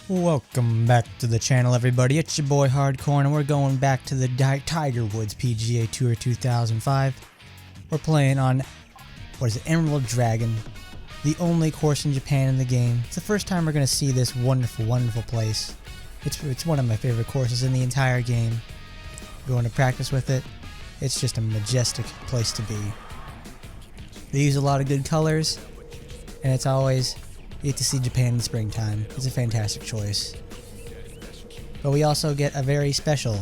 Welcome back to the channel, everybody. It's your boy Hardcore, and we're going back to the Tiger Woods PGA Tour 2005. We're playing on, Emerald Dragon, the only course in Japan in the game. It's the first time we're going to see this wonderful, wonderful place. It's one of my favorite courses in the entire game. Going to practice with it, it's just a majestic place to be. They use a lot of good colors, and it's always... You get to see Japan in springtime. It's a fantastic choice. But we also get a very special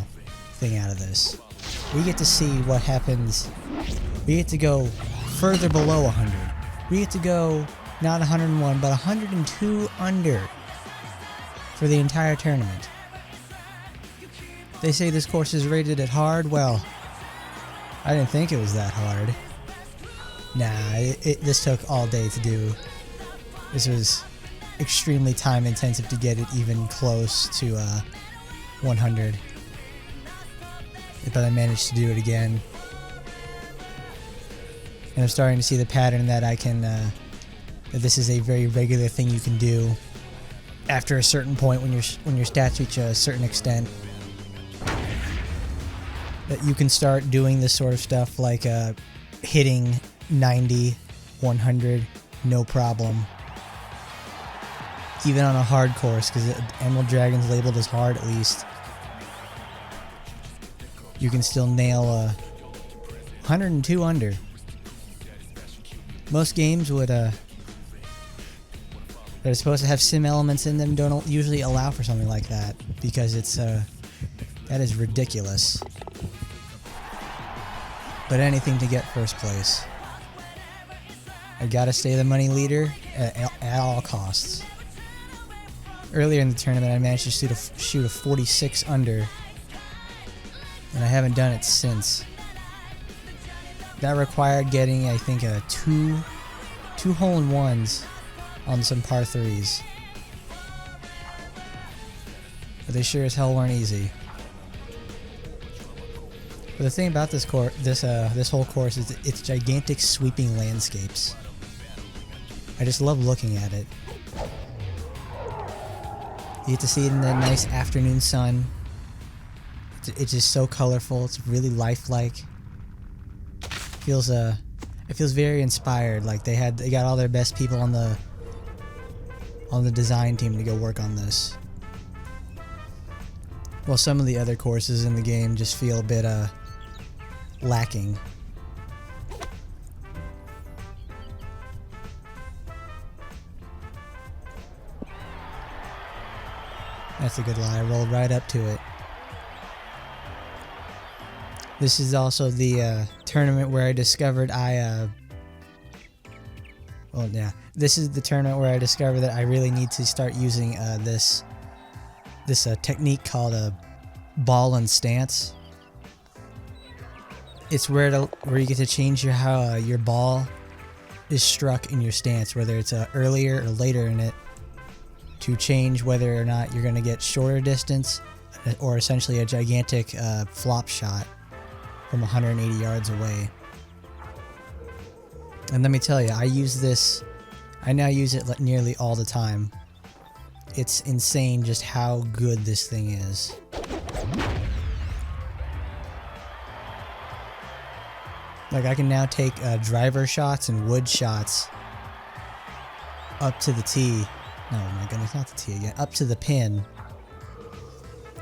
thing out of this. We get to see what happens. We get to go further below 100. We get to go not 101, but 102 under for the entire tournament. They say this course is rated at hard. Well, I didn't think it was that hard. Nah, this took all day to do. This was extremely time intensive to get it even close to 100. But I managed to do it again. And I'm starting to see the pattern that I can, that this is a very regular thing you can do after a certain point when your stats reach a certain extent. That you can start doing this sort of stuff like hitting 90, 100, no problem. Even on a hard course, because Emerald Dragon's labeled as hard at least. You can still nail 102 under. Most games would, that are supposed to have sim elements in them don't usually allow for something like that, because it's, that is ridiculous. But anything to get first place. I gotta stay the money leader at all costs. Earlier in the tournament, I managed to shoot a 46 under, and I haven't done it since. That required getting, I think, two hole-in-ones on some par 3s. But they sure as hell weren't easy. But the thing about this whole course is its gigantic sweeping landscapes. I just love looking at it. You get to see it in the nice afternoon sun. It's just so colorful. It's really lifelike. It feels very inspired. Like they got all their best people on the design team to go work on this. Well, some of the other courses in the game just feel a bit lacking. That's a good lie. I rolled right up to it. This is also the tournament where I discovered this is the tournament where I discovered that I really need to start using this technique called a ball and stance. It's where you get to change how your ball is struck in your stance, whether it's earlier or later in it, to change whether or not you're going to get shorter distance or essentially a gigantic flop shot from 180 yards away. And let me tell you, I now use it nearly all the time. It's insane just how good this thing is. Like, I can now take driver shots and wood shots up to the tee. Oh my goodness, not the tee again. Up to the pin.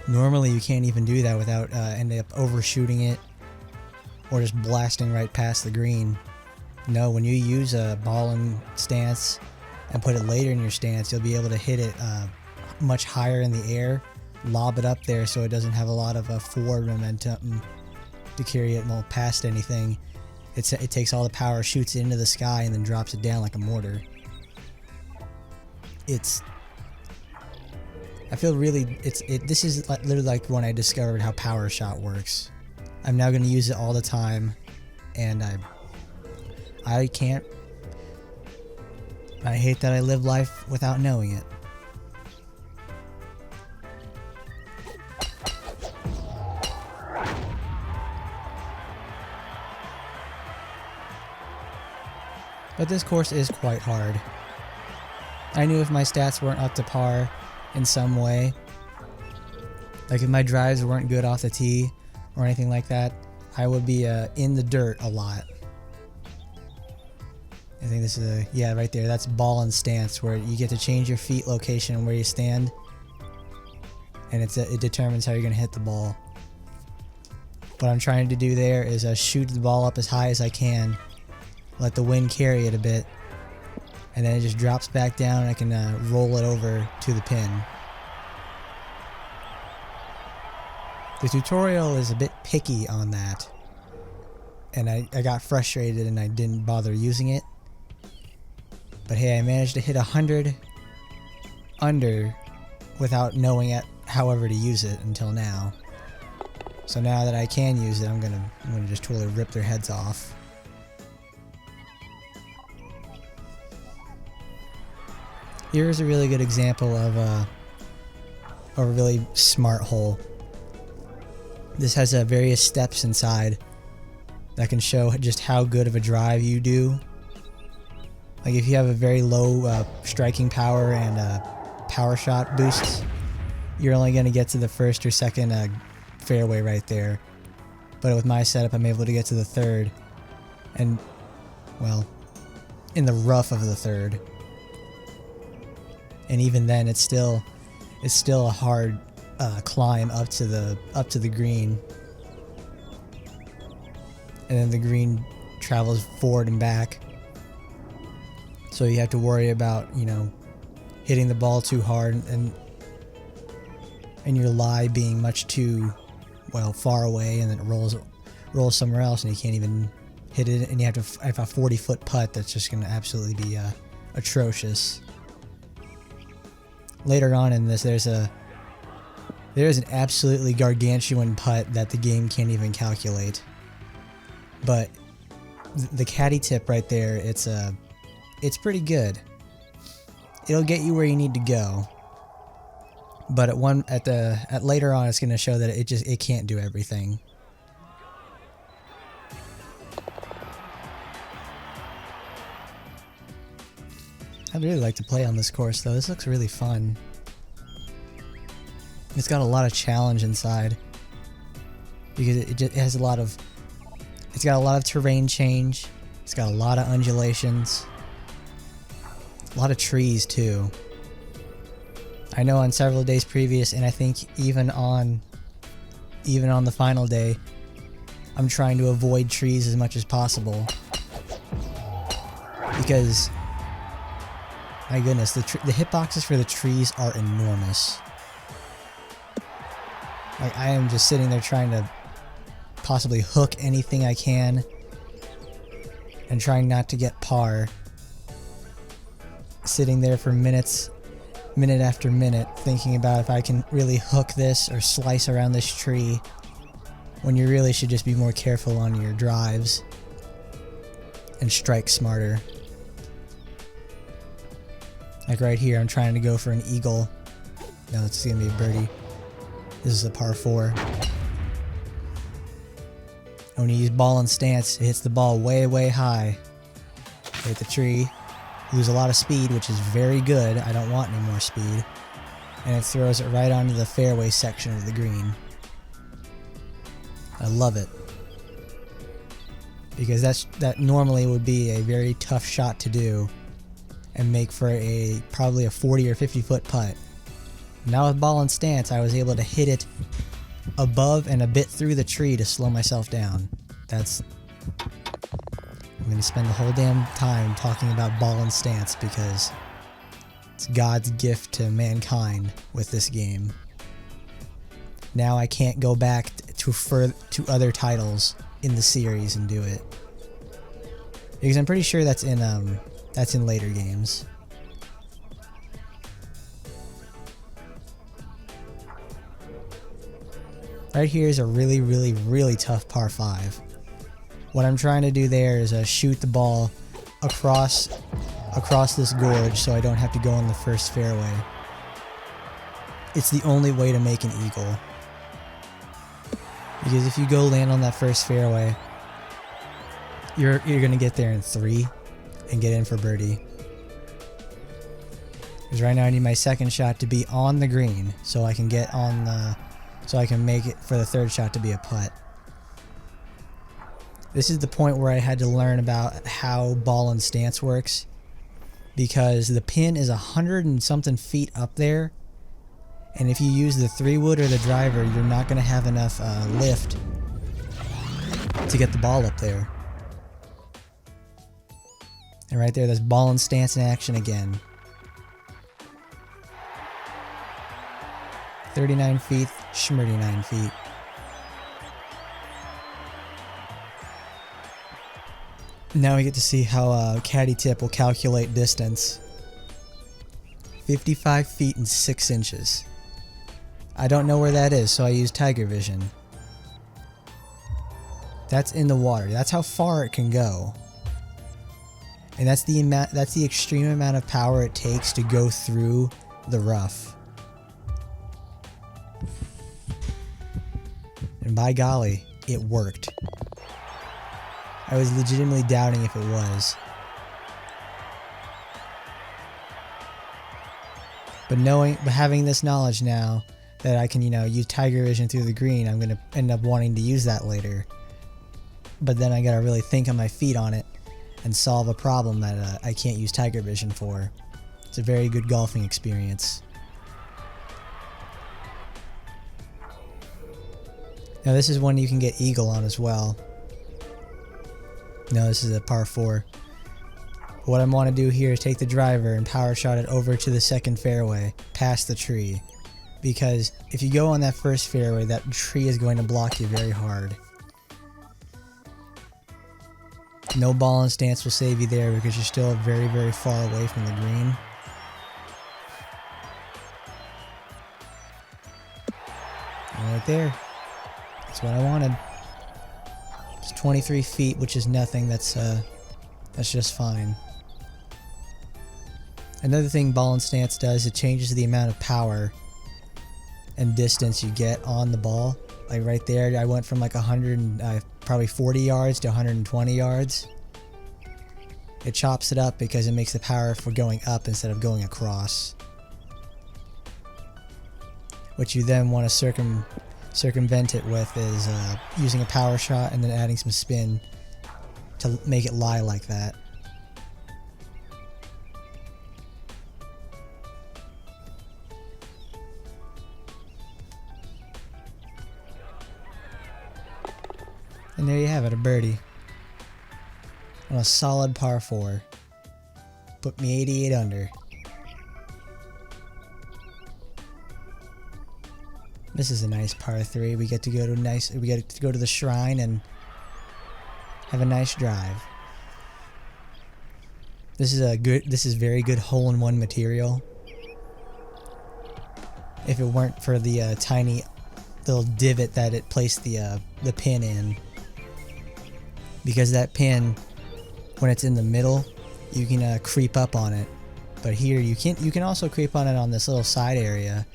Normally you can't even do that without ending up overshooting it or just blasting right past the green. No, when you use a ball and stance and put it later in your stance, you'll be able to hit it much higher in the air, lob it up there so it doesn't have a lot of forward momentum to carry it past anything. It takes all the power, shoots it into the sky, and then drops it down like a mortar. I feel really, this is literally like when I discovered how power shot works. I'm now going to use it all the time, and I hate that I live life without knowing it. But this course is quite hard. I knew if my stats weren't up to par, in some way. Like if my drives weren't good off the tee or anything like that, I would be in the dirt a lot. I think this is yeah, right there. That's ball and stance, where you get to change your feet location and where you stand, and it determines how you're gonna hit the ball. What I'm trying to do there is shoot the ball up as high as I can, let the wind carry it a bit, and then it just drops back down and I can roll it over to the pin. The tutorial is a bit picky on that, and I got frustrated and I didn't bother using it. But hey, I managed to hit 100 under without knowing however to use it until now. So now that I can use it, I'm gonna just totally rip their heads off. Here's a really good example of a really smart hole. This has various steps inside that can show just how good of a drive you do. Like if you have a very low striking power and power shot boosts, you're only going to get to the first or second fairway right there. But with my setup, I'm able to get to the third, and well, in the rough of the third. And even then, it's still a hard climb up to the green, and then the green travels forward and back. So you have to worry about, you know, hitting the ball too hard and your lie being much too, well, far away, and then it rolls somewhere else and you can't even hit it, and you have to have a 40-foot putt that's just going to absolutely be atrocious. Later on in this, there's an absolutely gargantuan putt that the game can't even calculate. But the caddy tip right there, it's pretty good. It'll get you where you need to go. But at later on, it's going to show that it can't do everything. I'd really like to play on this course though. This looks really fun. It's got a lot of challenge inside because it has a lot of terrain change. It's got a lot of undulations. A lot of trees too. I know on several days previous, and I think even on the final day, I'm trying to avoid trees as much as possible. Because, my goodness, the hitboxes for the trees are enormous. Like, I am just sitting there trying to possibly hook anything I can and trying not to get par. Sitting there for minute after minute, thinking about if I can really hook this or slice around this tree, when you really should just be more careful on your drives and strike smarter. Like right here, I'm trying to go for an eagle. No, it's gonna be a birdie. This is a par 4. When you use ball and stance, it hits the ball way, way high. Hit the tree. Lose a lot of speed, which is very good. I don't want any more speed. And it throws it right onto the fairway section of the green. I love it. Because that normally would be a very tough shot to do and make for probably a 40 or 50 foot putt. Now with ball and stance, I was able to hit it above and a bit through the tree to slow myself down. I'm going to spend the whole damn time talking about ball and stance because it's God's gift to mankind with this game. Now I can't go back to other titles in the series and do it. Because I'm pretty sure that's in later games. Right here is a really, really, really tough par 5. What I'm trying to do there is shoot the ball across this gorge so I don't have to go on the first fairway. It's the only way to make an eagle. Because if you go land on that first fairway, you're gonna get there in 3 and get in for birdie. Because right now I need my second shot to be on the green so I can get on the, so I can make it for the third shot to be a putt. This is the point where I had to learn about how ball and stance works, because the pin is 100 and something feet up there, and if you use the 3-wood or the driver, you're not going to have enough lift to get the ball up there. And right there, there's ball and stance in action again. 39 feet, schmurdy-9 feet. Now we get to see how caddy tip will calculate distance. 55 feet and 6 inches. I don't know where that is, so I use Tiger Vision. That's in the water. That's how far it can go. And that's the extreme amount of power it takes to go through the rough. And by golly, it worked. I was legitimately doubting if it was. But having this knowledge now that I can, use Tiger Vision through the green, I'm going to end up wanting to use that later. But then I got to really think on my feet on it and solve a problem that I can't use Tiger Vision for. It's a very good golfing experience. Now this is one you can get eagle on as well. No, this is a par 4. What I want to do here is take the driver and power shot it over to the second fairway, past the tree. Because if you go on that first fairway, that tree is going to block you very hard. No ball and stance will save you there because you're still very, very far away from the green. And right there. That's what I wanted. It's 23 feet, which is nothing. That's just fine. Another thing ball and stance does, it changes the amount of power and distance you get on the ball. Like right there, I went from like 100, probably 40 yards to 120 yards. It chops it up because it makes the power for going up instead of going across. What you then want to circumvent it with is using a power shot and then adding some spin to make it lie like that. And there you have it, a birdie on a solid par 4. Put me 88 under. This is a nice par 3. We get to go to the shrine and have a nice drive. This is very good hole-in-one material. If it weren't for the tiny little divot that it placed the pin in, because that pin, when it's in the middle, you can creep up on it. But here you can also creep on it on this little side area.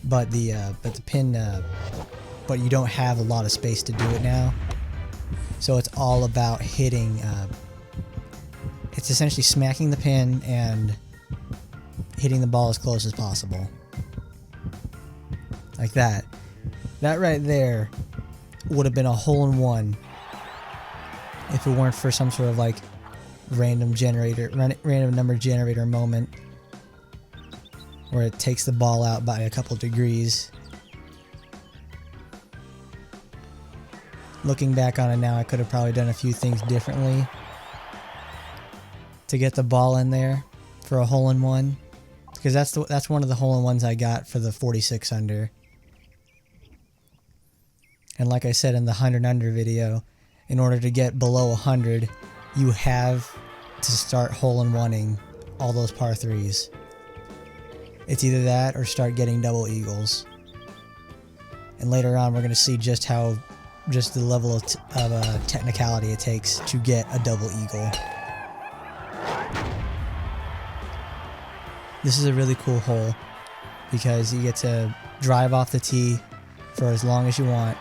But the pin, but you don't have a lot of space to do it now. So it's all about hitting. It's essentially smacking the pin and hitting the ball as close as possible, like that. That right there would have been a hole-in-one if it weren't for some sort of like random number generator moment, where it takes the ball out by a couple degrees. Looking back on it now, I could have probably done a few things differently to get the ball in there for a hole-in-one, because that's one of the hole-in-ones I got for the 46 under. And like I said in the 100 under video, in order to get below 100, you have to start hole-in-oneing all those par 3s. It's either that or start getting double eagles. And later on, we're going to see just the level of technicality it takes to get a double eagle. This is a really cool hole because you get to drive off the tee for as long as you want.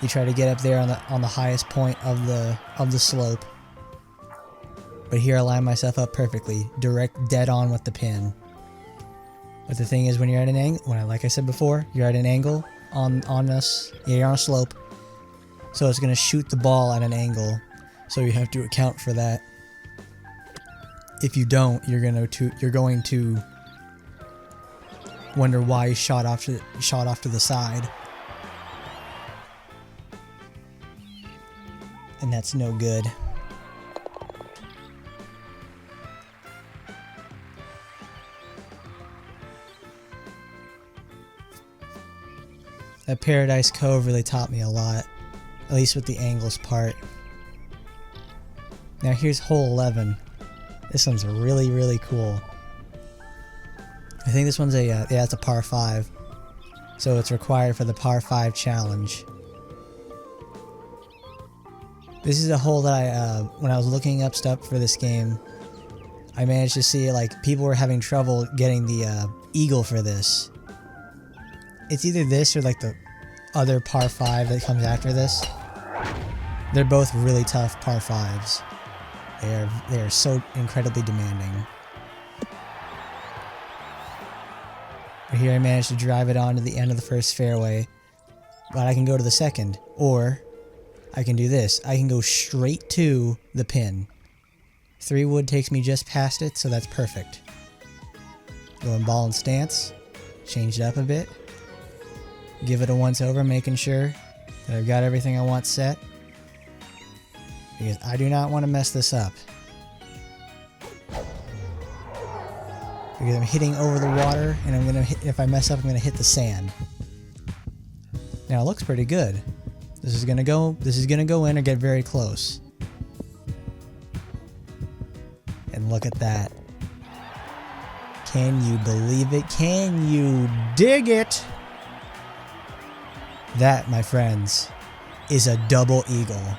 You try to get up there on the highest point of the slope, But here I line myself up perfectly, direct, dead on with the pin. But the thing is, when you're at an angle, like I said before, you're at an angle on us. Yeah, you're on a slope, so it's gonna shoot the ball at an angle. So you have to account for that. If you don't, you're going to wonder why you shot off to the side, and that's no good. That Paradise Cove really taught me a lot, at least with the angles part. Now here's hole 11. This one's really, really cool. I think this one's it's a par 5. So it's required for the par 5 challenge. This is a hole that I, when I was looking up stuff for this game, I managed to see like people were having trouble getting the eagle for this. It's either this or like the other par 5 that comes after this. They're both really tough par 5s. They are so incredibly demanding. But here I managed to drive it on to the end of the first fairway. But I can go to the second, or I can do this. I can go straight to the pin. 3 wood takes me just past it, so that's perfect. Go in ball and stance, change it up a bit, give it a once over, making sure that I've got everything I want set. Because I do not want to mess this up. Because I'm hitting over the water, and I'm gonna hit, if I mess up, I'm gonna hit the sand. Now it looks pretty good. This is gonna go in or get very close. And look at that. Can you believe it? Can you dig it? That, my friends, is a double eagle.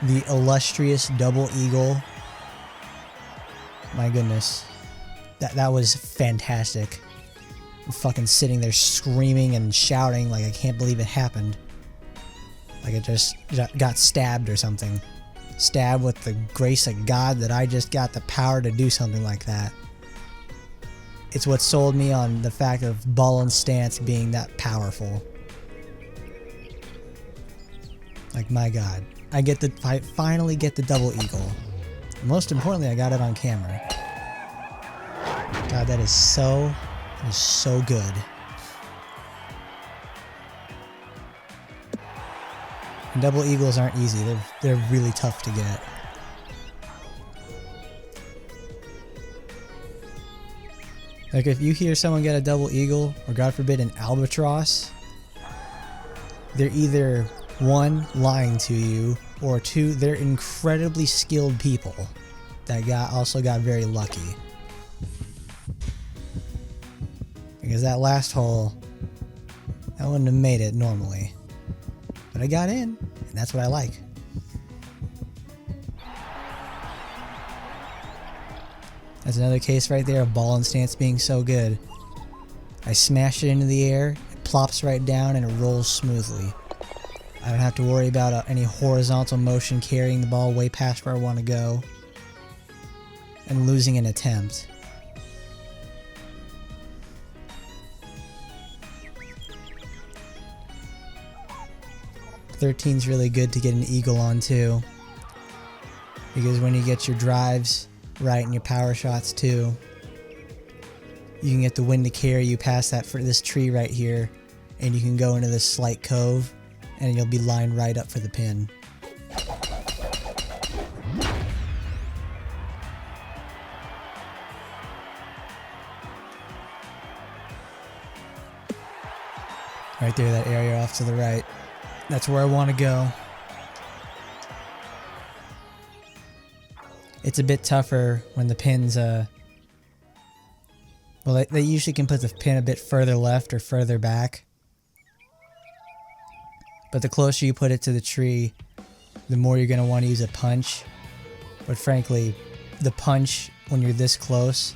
The illustrious double eagle. My goodness. That was fantastic. I'm fucking sitting there screaming and shouting like I can't believe it happened. Like I just got stabbed or something. Stabbed with the grace of God that I just got the power to do something like that. It's what sold me on the fact of ball and stance being that powerful. Like, my God. I finally get the double eagle. Most importantly, I got it on camera. God, that is so good. And double eagles aren't easy. They're really tough to get. Like, if you hear someone get a double eagle, or God forbid an albatross, they're either 1, lying to you, or 2, they're incredibly skilled people that also got very lucky. Because that last hole, I wouldn't have made it normally. But I got in, and that's what I like. That's another case right there of ball and stance being so good. I smash it into the air, it plops right down, and it rolls smoothly. I don't have to worry about any horizontal motion carrying the ball way past where I want to go and losing an attempt. .13's really good to get an eagle on too, because when you get your drives right and your power shots too, you can get the wind to carry you past that for this tree right here, and you can go into this slight cove and you'll be lined right up for the pin. Right there, that area off to the right. That's where I want to go. It's a bit tougher when the pin's, well, they usually can put the pin a bit further left or further back. But the closer you put it to the tree, the more you're going to want to use a punch. But frankly, the punch, when you're this close,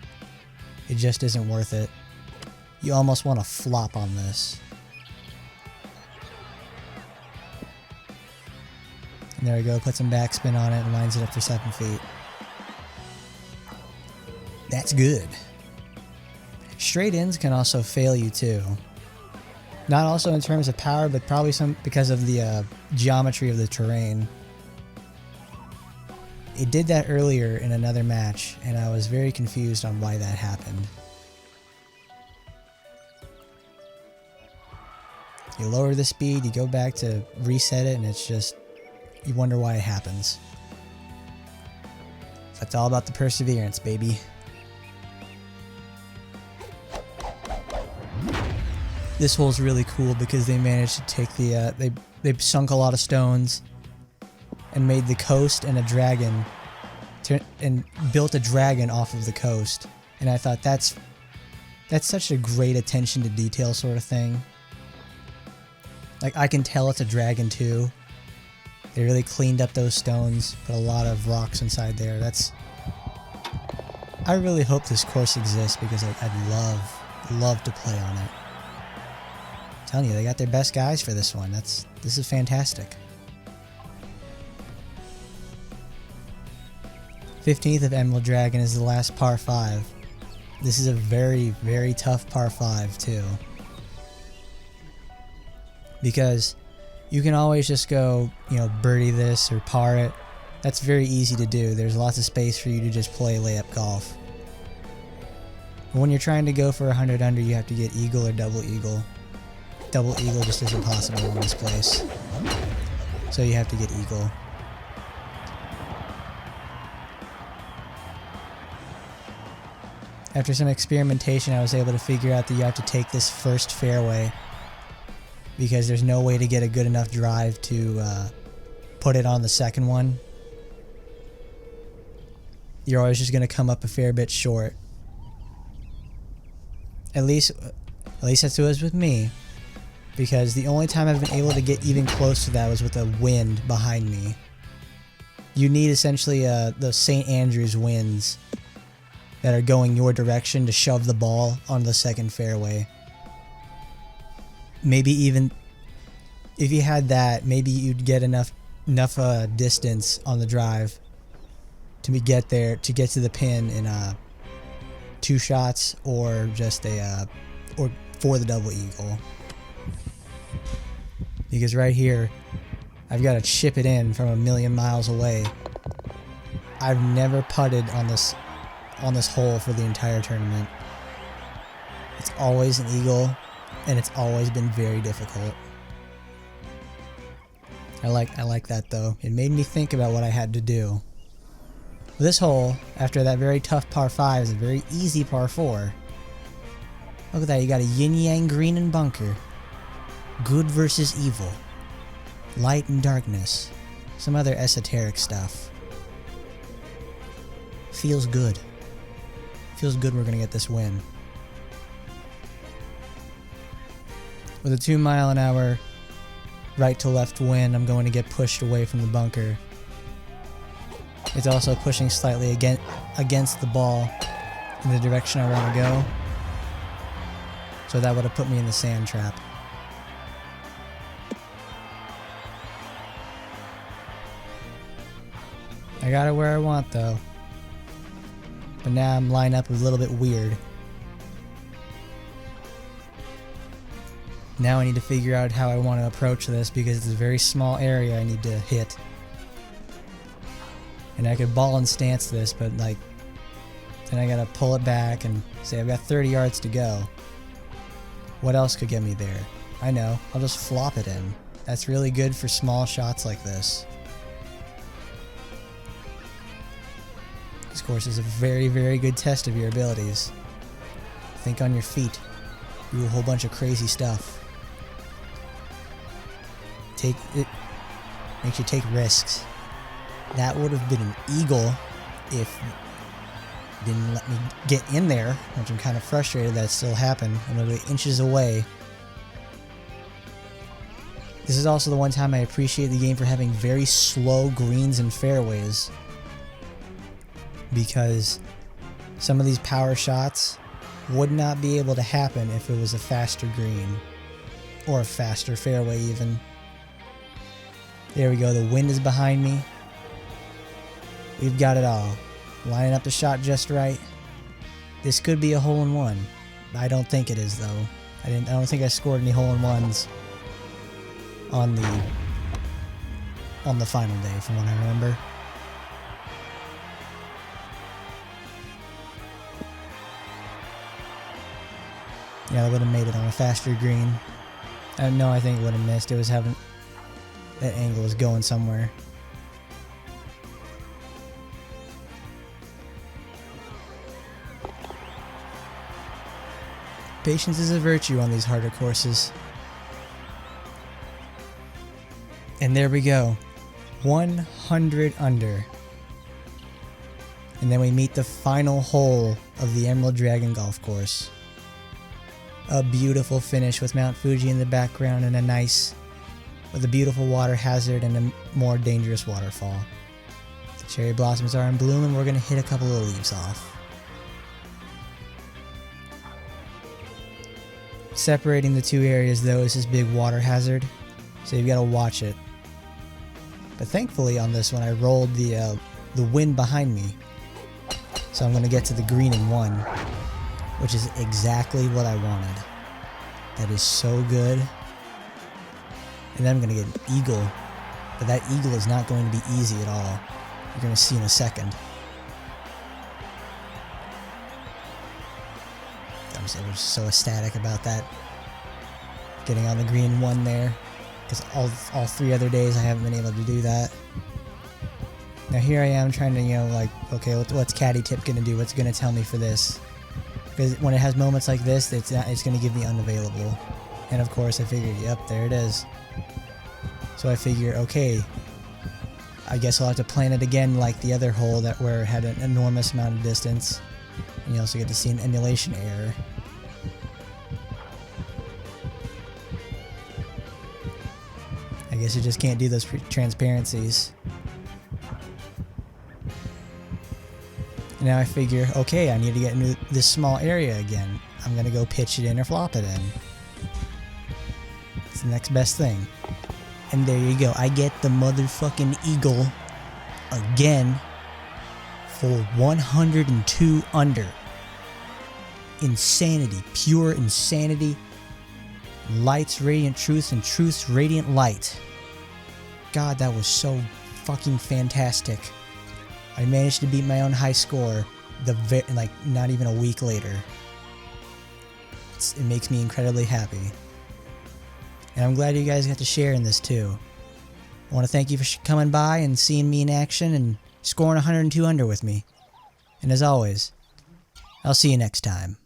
it just isn't worth it. You almost want to flop on this. And there we go, put some backspin on it and lines it up for 7 feet. That's good. Straight ins can also fail you too. Not also in terms of power, but probably some because of the geometry of the terrain. It did that earlier in another match, and I was very confused on why that happened. You lower the speed, you go back to reset it, and it's just, you wonder why it happens. So it's all about the perseverance, baby. This hole's really cool because they managed to take the, they sunk a lot of stones and made the coast and a dragon, and built a dragon off of the coast. And I thought that's such a great attention to detail sort of thing. Like, I can tell it's a dragon too. They really cleaned up those stones, put a lot of rocks inside there. I really hope this course exists because I'd love to play on it. I'm telling you, they got their best guys for this one. This is fantastic. 15th of Emerald Dragon is the last par 5. This is a very, very tough par 5 too. Because you can always just go, you know, birdie this or par it. That's very easy to do. There's lots of space for you to just play layup golf. But when you're trying to go for 100 under, you have to get eagle or double eagle. Double eagle just isn't possible in this place. So you have to get eagle. After some experimentation, I was able to figure out that you have to take this first fairway, because there's no way to get a good enough drive to put it on the second one. You're always just going to come up a fair bit short. At least that's what it was with me, because the only time I've been able to get even close to that was with a wind behind me. You need essentially the St. Andrews winds that are going your direction to shove the ball on the second fairway. Maybe even if you had that, maybe you'd get enough distance on the drive to get there, to get to the pin in 2 shots, or just or for the double eagle. Because right here, I've got to chip it in from a million miles away. I've never putted on this hole for the entire tournament. It's always an eagle, and it's always been very difficult. I like that though. It made me think about what I had to do. This hole, after that very tough par 5, is a very easy par 4. Look at that, you got a yin-yang green and bunker. Good versus evil. Light and darkness. Some other esoteric stuff. Feels good. Feels good we're gonna get this win. With a 2-mile-an-hour right to left wind, I'm going to get pushed away from the bunker. It's also pushing slightly against the ball in the direction I want to go. So that would have put me in the sand trap. I got it where I want though. But now I'm lined up a little bit weird. Now I need to figure out how I want to approach this, because it's a very small area I need to hit. And I could ball and stance this, but like, then I gotta pull it back and say I've got 30 yards to go. What else could get me there? I know, I'll just flop it in. That's really good for small shots like this. This course is a very, very good test of your abilities. Think on your feet. Do a whole bunch of crazy stuff. It makes you take risks. That would have been an eagle if it didn't let me get in there, which I'm kind of frustrated that still happened. I'm literally inches away. This is also the one time I appreciate the game for having very slow greens and fairways, because some of these power shots would not be able to happen if it was a faster green, or a faster fairway even. There we go, the wind is behind me. We've got it all. Lining up the shot just right. This could be a hole-in-one. I don't think it is though. I don't think I scored any hole-in-ones on the final day from what I remember. Yeah, I would have made it on a faster green. No, I think it would have missed. It was having... that angle was going somewhere. Patience is a virtue on these harder courses. And there we go. 100 under. And then we meet the final hole of the Emerald Dragon Golf Course. A beautiful finish with Mount Fuji in the background and with a beautiful water hazard and a more dangerous waterfall. The cherry blossoms are in bloom and we're going to hit a couple of leaves off. Separating the two areas though is this big water hazard, so you've got to watch it. But thankfully on this one I rolled the wind behind me, so I'm going to get to the green in one, which is exactly what I wanted. That is so good. And then I'm going to get an eagle, but that eagle is not going to be easy at all. You're going to see in a second. I was so ecstatic about that. Getting on the green one there. Because all 3 other days I haven't been able to do that. Now here I am trying to, like, okay, what's Caddy Tip going to do? What's going to tell me for this? Because when it has moments like this, it's going to give me unavailable. And of course I figured, yep, there it is. So I figure, okay, I guess I'll have to plan it again like the other hole where it had an enormous amount of distance. And you also get to see an emulation error. I guess you just can't do those transparencies. And now I figure, okay, I need to get into this small area again. I'm gonna go pitch it in or flop it in. It's the next best thing. And there you go. I get the motherfucking eagle again for 102 under. Insanity. Pure insanity. Light's radiant truth and truth's radiant light. God, that was so fucking fantastic. I managed to beat my own high score like not even a week later. It makes me incredibly happy. And I'm glad you guys got to share in this too. I want to thank you for coming by and seeing me in action and scoring 102 under with me. And as always, I'll see you next time.